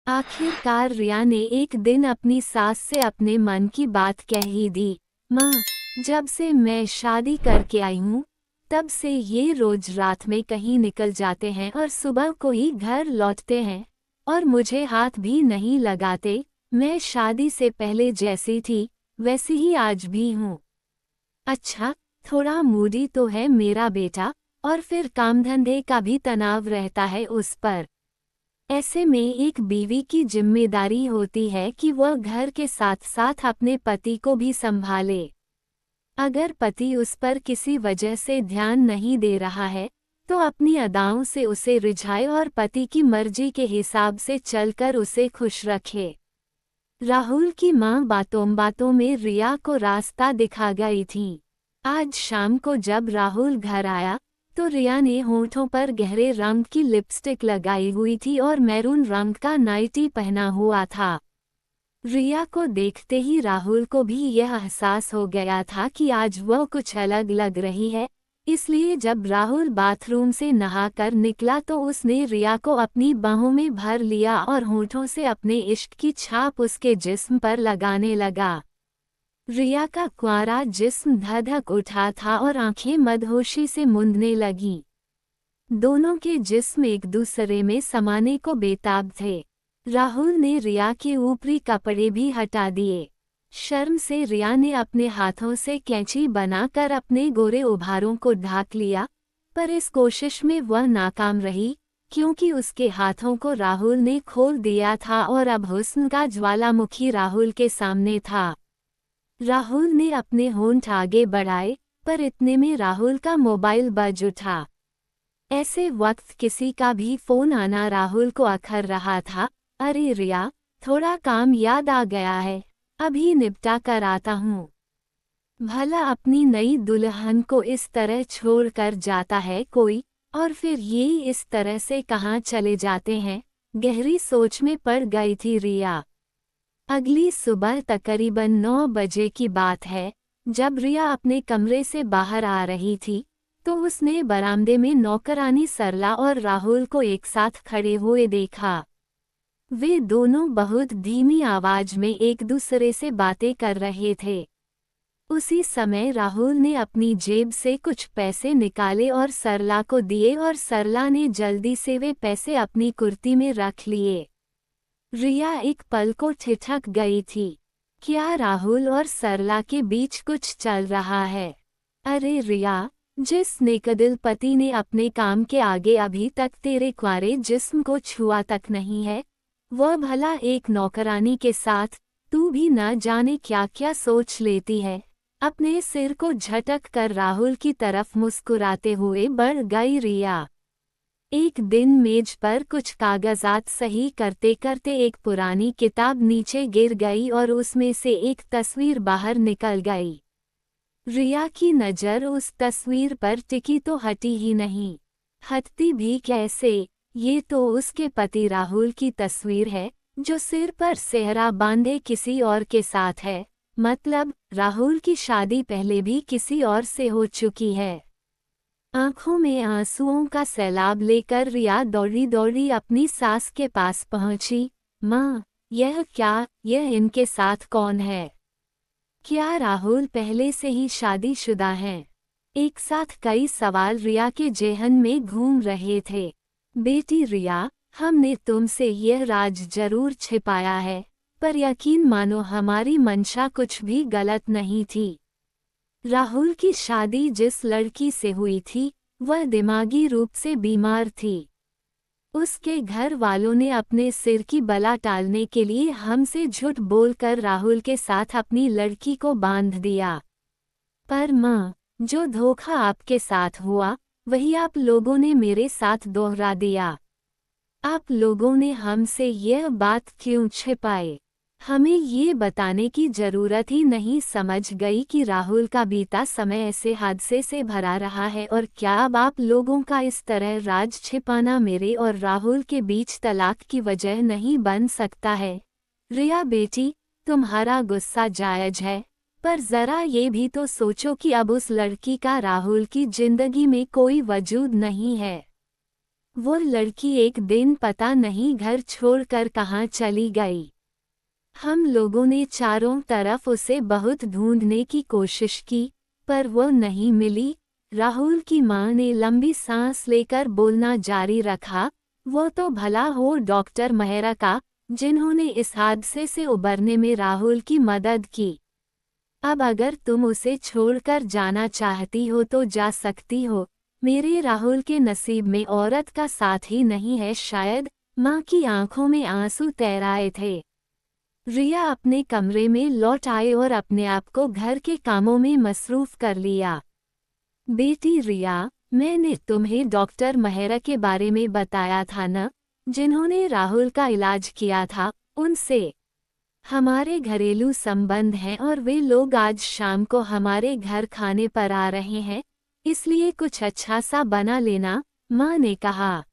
आखिरकार रिया ने एक दिन अपनी सास से अपने मन की बात कह ही दी। माँ, जब से मैं शादी करके आई हूँ तब से ये रोज रात में कहीं निकल जाते हैं और सुबह को ही घर लौटते हैं और मुझे हाथ भी नहीं लगाते। मैं शादी से पहले जैसी थी वैसी ही आज भी हूँ। अच्छा, थोड़ा मूडी तो है मेरा बेटा, और फिर काम धंधे का भी तनाव रहता है उस पर। ऐसे में एक बीवी की जिम्मेदारी होती है कि वह घर के साथ साथ अपने पति को भी संभाले। अगर पति उस पर किसी वजह से ध्यान नहीं दे रहा है तो अपनी अदाओं से उसे रिझाए और पति की मर्जी के हिसाब से चलकर उसे खुश रखे। राहुल की मां बातों बातों में रिया को रास्ता दिखा गई थी। आज शाम को जब राहुल घर आया तो रिया ने होठों पर गहरे रंग की लिपस्टिक लगाई हुई थी और मैरून रंग का नाइटी पहना हुआ था। रिया को देखते ही राहुल को भी यह एहसास हो गया था कि आज वह कुछ अलग लग रही है। इसलिए जब राहुल बाथरूम से नहाकर निकला तो उसने रिया को अपनी बाहों में भर लिया और होठों से अपने इश्क की छाप उसके जिस्म पर लगाने लगा। रिया का कुंवारा जिस्म धधक उठा था और आंखें मदहोशी से मूंदने लगीं। दोनों के जिस्म एक दूसरे में समाने को बेताब थे। राहुल ने रिया के ऊपरी कपड़े भी हटा दिए। शर्म से रिया ने अपने हाथों से कैंची बनाकर अपने गोरे उभारों को ढाक लिया, पर इस कोशिश में वह नाकाम रही क्योंकि उसके हाथों को राहुल ने खोल दिया था और अब हुस्न का ज्वालामुखी राहुल के सामने था। राहुल ने अपने होंठ आगे बढ़ाए, पर इतने में राहुल का मोबाइल बज उठा। ऐसे वक्त किसी का भी फोन आना राहुल को अखर रहा था। अरे रिया, थोड़ा काम याद आ गया है, अभी निपटा कर आता हूँ। भला अपनी नई दुल्हन को इस तरह छोड़ कर जाता है कोई, और फिर ये इस तरह से कहाँ चले जाते हैं। गहरी सोच में पड़ गई थी रिया। अगली सुबह तकरीबन 9 बजे की बात है, जब रिया अपने कमरे से बाहर आ रही थी तो उसने बरामदे में नौकरानी सरला और राहुल को एक साथ खड़े हुए देखा। वे दोनों बहुत धीमी आवाज में एक दूसरे से बातें कर रहे थे। उसी समय राहुल ने अपनी जेब से कुछ पैसे निकाले और सरला को दिए और सरला ने जल्दी से वे पैसे अपनी कुर्ती में रख लिए। रिया एक पल को ठिठक गई थी। क्या राहुल और सरला के बीच कुछ चल रहा है? अरे रिया, जिस नेकदिल पति ने अपने काम के आगे अभी तक तेरे कुंवारे जिस्म को छुआ तक नहीं है, वह भला एक नौकरानी के साथ तू भी न जाने क्या क्या सोच लेती है। अपने सिर को झटक कर राहुल की तरफ मुस्कुराते हुए बढ़ गई रिया। एक दिन मेज पर कुछ कागजात सही करते करते एक पुरानी किताब नीचे गिर गई और उसमें से एक तस्वीर बाहर निकल गई। रिया की नज़र उस तस्वीर पर टिकी तो हटी ही नहीं। हटती भी कैसे, ये तो उसके पति राहुल की तस्वीर है जो सिर पर सेहरा बांधे किसी और के साथ है। मतलब राहुल की शादी पहले भी किसी और से हो चुकी है। आंखों में आंसुओं का सैलाब लेकर रिया दौड़ी दौड़ी अपनी सास के पास पहुंची। माँ, यह क्या, यह इनके साथ कौन है? क्या राहुल पहले से ही शादीशुदा हैं? एक साथ कई सवाल रिया के जेहन में घूम रहे थे। बेटी रिया, हमने तुमसे यह राज जरूर छिपाया है, पर यकीन मानो हमारी मंशा कुछ भी गलत नहीं थी। राहुल की शादी जिस लड़की से हुई थी वह दिमागी रूप से बीमार थी। उसके घर वालों ने अपने सिर की बला टालने के लिए हमसे झूठ बोलकर राहुल के साथ अपनी लड़की को बांध दिया। पर माँ, जो धोखा आपके साथ हुआ वही आप लोगों ने मेरे साथ दोहरा दिया। आप लोगों ने हमसे यह बात क्यों छिपाई? हमें ये बताने की जरूरत ही नहीं समझ गई कि राहुल का बीता समय ऐसे हादसे से भरा रहा है, और क्या अब आप लोगों का इस तरह राज छिपाना मेरे और राहुल के बीच तलाक की वजह नहीं बन सकता है? रिया बेटी, तुम्हारा गुस्सा जायज है, पर जरा ये भी तो सोचो कि अब उस लड़की का राहुल की जिंदगी में कोई वजूद नहीं है। वो लड़की एक दिन पता नहीं घर छोड़कर कहाँ चली गई। हम लोगों ने चारों तरफ उसे बहुत ढूंढने की कोशिश की, पर वो नहीं मिली। राहुल की मां ने लंबी सांस लेकर बोलना जारी रखा, वो तो भला हो डॉक्टर मेहरा का, जिन्होंने इस हादसे से उबरने में राहुल की मदद की। अब अगर तुम उसे छोड़कर जाना चाहती हो तो जा सकती हो। मेरे राहुल के नसीब में औरत का साथ ही नहीं है शायद। मां की आंखों में आंसू तैराए थे। रिया अपने कमरे में लौट आई और अपने आप को घर के कामों में मसरूफ कर लिया। बेटी रिया, मैंने तुम्हें डॉक्टर मेहरा के बारे में बताया था न, जिन्होंने राहुल का इलाज किया था। उनसे हमारे घरेलू संबंध हैं और वे लोग आज शाम को हमारे घर खाने पर आ रहे हैं, इसलिए कुछ अच्छा सा बना लेना, माँ ने कहा।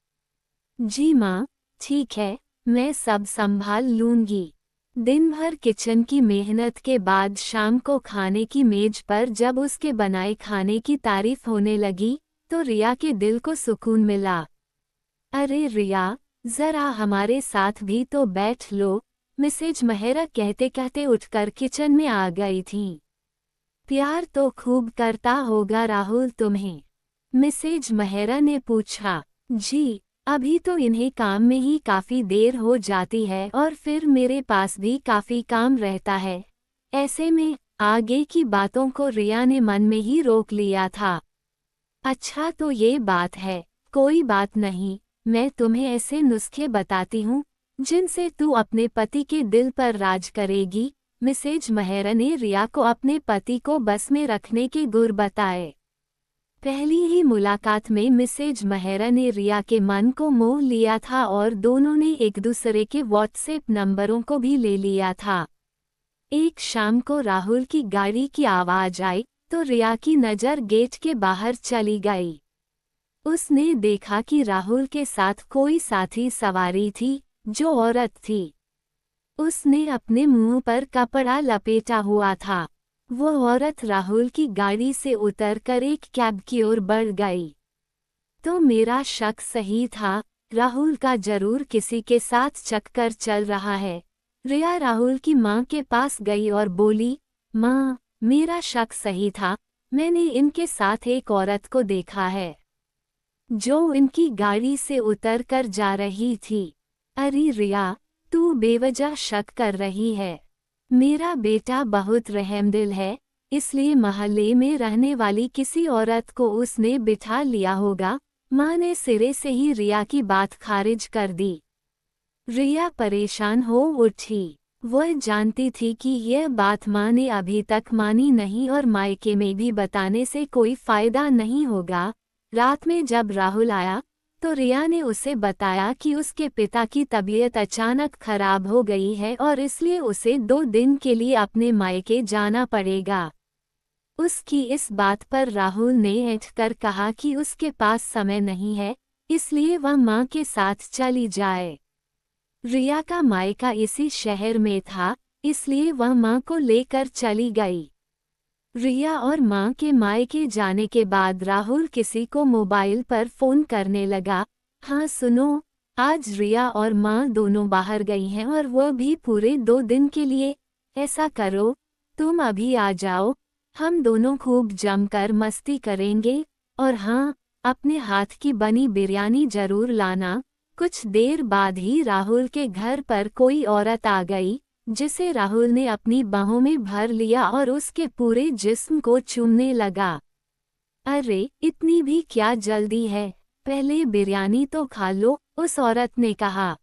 जी माँ, ठीक है, मैं सब संभाल लूंगी। दिन भर किचन की मेहनत के बाद शाम को खाने की मेज पर जब उसके बनाए खाने की तारीफ होने लगी तो रिया के दिल को सुकून मिला। अरे रिया, जरा हमारे साथ भी तो बैठ लो, मिसेज मेहरा कहते कहते उठकर किचन में आ गई थीं। प्यार तो खूब करता होगा राहुल तुम्हें? मिसेज मेहरा ने पूछा। जी, अभी तो इन्हें काम में ही काफ़ी देर हो जाती है और फिर मेरे पास भी काफ़ी काम रहता है। ऐसे में आगे की बातों को रिया ने मन में ही रोक लिया था। अच्छा तो ये बात है, कोई बात नहीं, मैं तुम्हें ऐसे नुस्खे बताती हूँ जिनसे तू अपने पति के दिल पर राज करेगी। मिसेज मेहरा ने रिया को अपने पति को बस में रखने के गुर बताए। पहली ही मुलाकात में मिसेज मेहरा ने रिया के मन को मोह लिया था और दोनों ने एक दूसरे के व्हाट्सएप नंबरों को भी ले लिया था। एक शाम को राहुल की गाड़ी की आवाज आई तो रिया की नज़र गेट के बाहर चली गई। उसने देखा कि राहुल के साथ कोई साथी सवारी थी जो औरत थी। उसने अपने मुंह पर कपड़ा लपेटा हुआ था। वो औरत राहुल की गाड़ी से उतरकर एक कैब की ओर बढ़ गई। तो मेरा शक सही था, राहुल का जरूर किसी के साथ चक्कर चल रहा है। रिया राहुल की माँ के पास गई और बोली, माँ, मेरा शक सही था, मैंने इनके साथ एक औरत को देखा है जो इनकी गाड़ी से उतरकर जा रही थी। अरे रिया, तू बेवजह शक कर रही है। मेरा बेटा बहुत रहमदिल है, इसलिए मोहल्ले में रहने वाली किसी औरत को उसने बिठा लिया होगा। माँ ने सिरे से ही रिया की बात खारिज कर दी। रिया परेशान हो उठी। वह जानती थी कि यह बात माँ ने अभी तक मानी नहीं और मायके में भी बताने से कोई फायदा नहीं होगा। रात में जब राहुल आया तो रिया ने उसे बताया कि उसके पिता की तबीयत अचानक खराब हो गई है और इसलिए उसे 2 दिन के लिए अपने मायके जाना पड़ेगा। उसकी इस बात पर राहुल ने ऐंठकर कहा कि उसके पास समय नहीं है, इसलिए वह मां के साथ चली जाए। रिया का मायका इसी शहर में था, इसलिए वह मां को लेकर चली गई। रिया और मां के मायके जाने के बाद राहुल किसी को मोबाइल पर फोन करने लगा। हाँ सुनो, आज रिया और मां दोनों बाहर गई हैं और वह भी पूरे 2 दिन के लिए। ऐसा करो, तुम अभी आ जाओ, हम दोनों खूब जमकर मस्ती करेंगे। और हाँ, अपने हाथ की बनी बिरयानी जरूर लाना। कुछ देर बाद ही राहुल के घर पर कोई औरत आ गई, जिसे राहुल ने अपनी बाहों में भर लिया और उसके पूरे जिस्म को चूमने लगा। अरे, इतनी भी क्या जल्दी है, पहले बिरयानी तो खा लो, उस औरत ने कहा।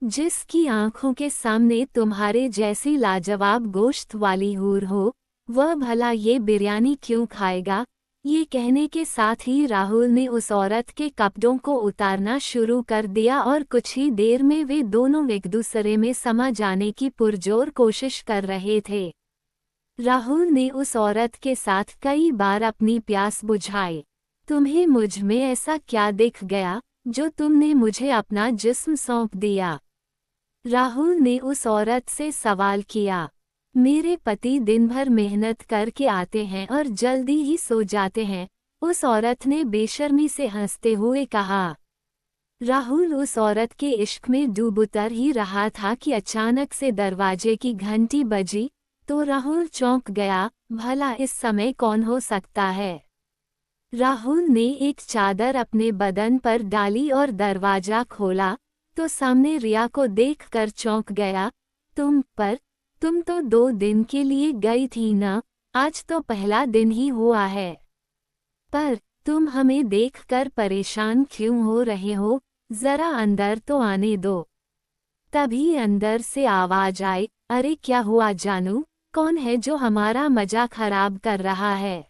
जिसकी आंखों के सामने तुम्हारे जैसी लाजवाब गोश्त वाली हूर हो, वह भला ये बिरयानी क्यों खाएगा? ये कहने के साथ ही राहुल ने उस औरत के कपड़ों को उतारना शुरू कर दिया और कुछ ही देर में वे दोनों एक दूसरे में समा जाने की पुरजोर कोशिश कर रहे थे। राहुल ने उस औरत के साथ कई बार अपनी प्यास बुझाई। तुम्हें मुझ में ऐसा क्या दिख गया जो तुमने मुझे अपना जिस्म सौंप दिया? राहुल ने उस औरत से सवाल किया। मेरे पति दिन भर मेहनत करके आते हैं और जल्दी ही सो जाते हैं, उस औरत ने बेशर्मी से हंसते हुए कहा। राहुल उस औरत के इश्क में डूब उतर ही रहा था कि अचानक से दरवाजे की घंटी बजी, तो राहुल चौंक गया। भला इस समय कौन हो सकता है? राहुल ने एक चादर अपने बदन पर डाली और दरवाजा खोला, तो सामने रिया को देखकर चौंक गया। तुम तो 2 दिन के लिए गई थी ना, आज तो पहला दिन ही हुआ है। पर तुम हमें देखकर परेशान क्यों हो रहे हो? जरा अंदर तो आने दो। तभी अंदर से आवाज आई, अरे क्या हुआ जानू? कौन है जो हमारा मजा खराब कर रहा है?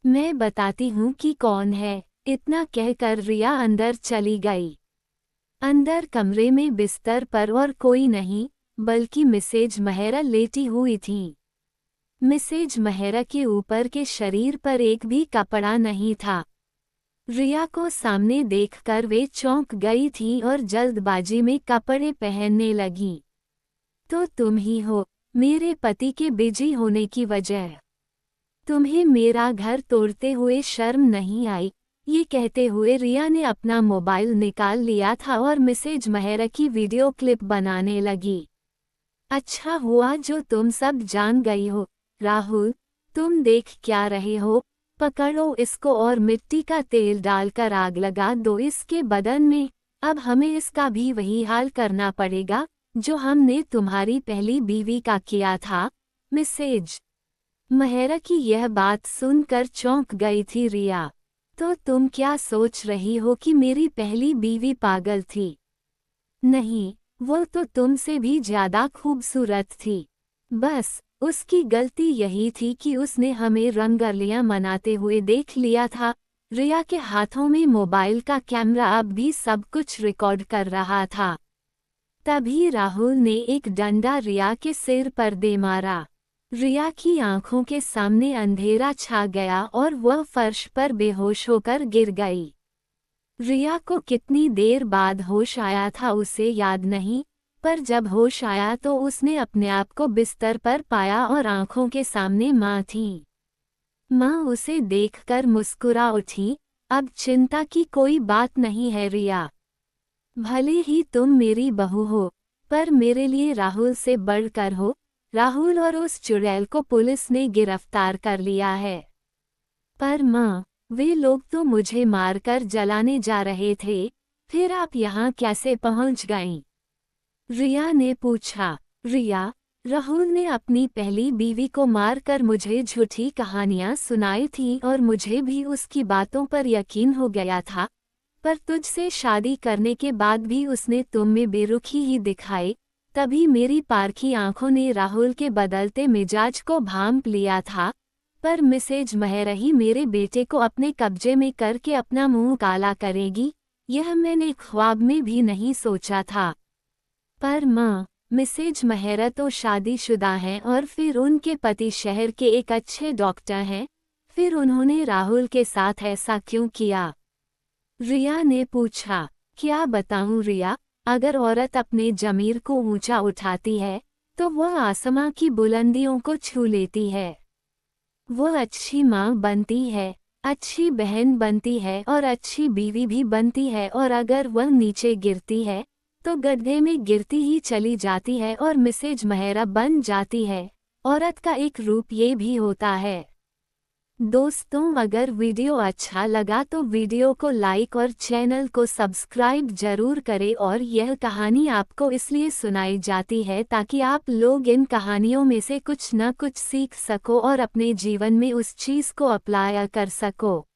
मैं बताती हूँ कि कौन है। इतना कहकर रिया अंदर चली गई। अंदर कमरे में बिस्तर पर और कोई नहीं, बल्कि मिसेज मेहरा लेटी हुई थी। मिसेज मेहरा के ऊपर के शरीर पर एक भी कपड़ा नहीं था। रिया को सामने देखकर वे चौंक गई थी और जल्दबाजी में कपड़े पहनने लगी। तो तुम ही हो मेरे पति के बिजी होने की वजह। तुम्हें मेरा घर तोड़ते हुए शर्म नहीं आई? ये कहते हुए रिया ने अपना मोबाइल निकाल लिया था और मिसेज मेहरा की वीडियो क्लिप बनाने लगी। अच्छा हुआ जो तुम सब जान गई हो। राहुल, तुम देख क्या रहे हो? पकड़ो इसको और मिट्टी का तेल डालकर आग लगा दो इसके बदन में। अब हमें इसका भी वही हाल करना पड़ेगा जो हमने तुम्हारी पहली बीवी का किया था। मिसेज मेहरा की यह बात सुनकर चौंक गई थी रिया। तो तुम क्या सोच रही हो कि मेरी पहली बीवी पागल थी? नहीं, वो तो तुमसे भी ज्यादा खूबसूरत थी। बस उसकी गलती यही थी कि उसने हमें रंगरलियां मनाते हुए देख लिया था। रिया के हाथों में मोबाइल का कैमरा अब भी सब कुछ रिकॉर्ड कर रहा था। तभी राहुल ने एक डंडा रिया के सिर पर दे मारा। रिया की आंखों के सामने अंधेरा छा गया और वह फर्श पर बेहोश होकर गिर गई। रिया को कितनी देर बाद होश आया था उसे याद नहीं, पर जब होश आया तो उसने अपने आप को बिस्तर पर पाया और आंखों के सामने माँ थी। माँ उसे देखकर मुस्कुरा उठी। अब चिंता की कोई बात नहीं है रिया। भले ही तुम मेरी बहू हो, पर मेरे लिए राहुल से बढ़कर हो। राहुल और उस चुड़ैल को पुलिस ने गिरफ्तार कर लिया है। पर माँ, वे लोग तो मुझे मारकर जलाने जा रहे थे, फिर आप यहाँ कैसे पहुँच गईं? रिया ने पूछा। रिया, राहुल ने अपनी पहली बीवी को मारकर मुझे झूठी कहानियां सुनाई थी और मुझे भी उसकी बातों पर यकीन हो गया था, पर तुझसे शादी करने के बाद भी उसने तुम में बेरुखी ही दिखाई। तभी मेरी पारखी आंखों ने राहुल के बदलते मिजाज को भांप लिया था, पर मिसेज मेहरा ही मेरे बेटे को अपने कब्जे में करके अपना मुंह काला करेगी, यह मैंने ख्वाब में भी नहीं सोचा था। पर माँ, मिसेज मेहरा तो शादीशुदा हैं और फिर उनके पति शहर के एक अच्छे डॉक्टर हैं, फिर उन्होंने राहुल के साथ ऐसा क्यों किया? रिया ने पूछा। क्या बताऊं रिया, अगर औरत अपने जमीर को ऊंचा उठाती है, तो वह आसमां की बुलंदियों को छू लेती है। वह अच्छी माँ बनती है, अच्छी बहन बनती है और अच्छी बीवी भी बनती है, और अगर वह नीचे गिरती है तो गड्ढे में गिरती ही चली जाती है और मिसेज मेहरा बन जाती है। औरत का एक रूप ये भी होता है। दोस्तों, अगर वीडियो अच्छा लगा तो वीडियो को लाइक और चैनल को सब्सक्राइब जरूर करें। और यह कहानी आपको इसलिए सुनाई जाती है ताकि आप लोग इन कहानियों में से कुछ न कुछ सीख सको और अपने जीवन में उस चीज़ को अप्लाई कर सको।